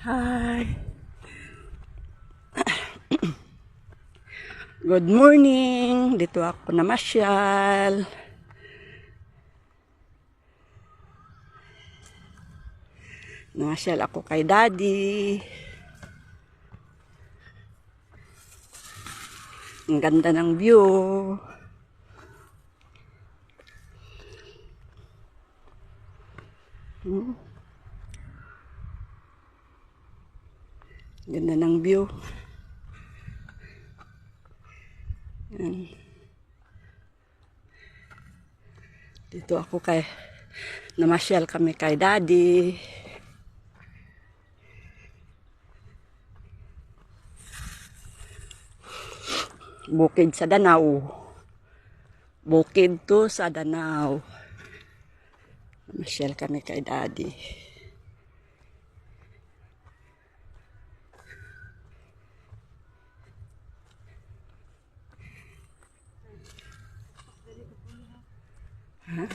Hi. Good morning. Dito ako namasyal. Namasyal ako kay Daddy. Ang ganda ng view. Ganda ng view. Yan. Dito ako namasyal kami kay Daddy. Bukid sa Danau. Bukid to sa Danau. Namasyal kami kay Daddy. Ha?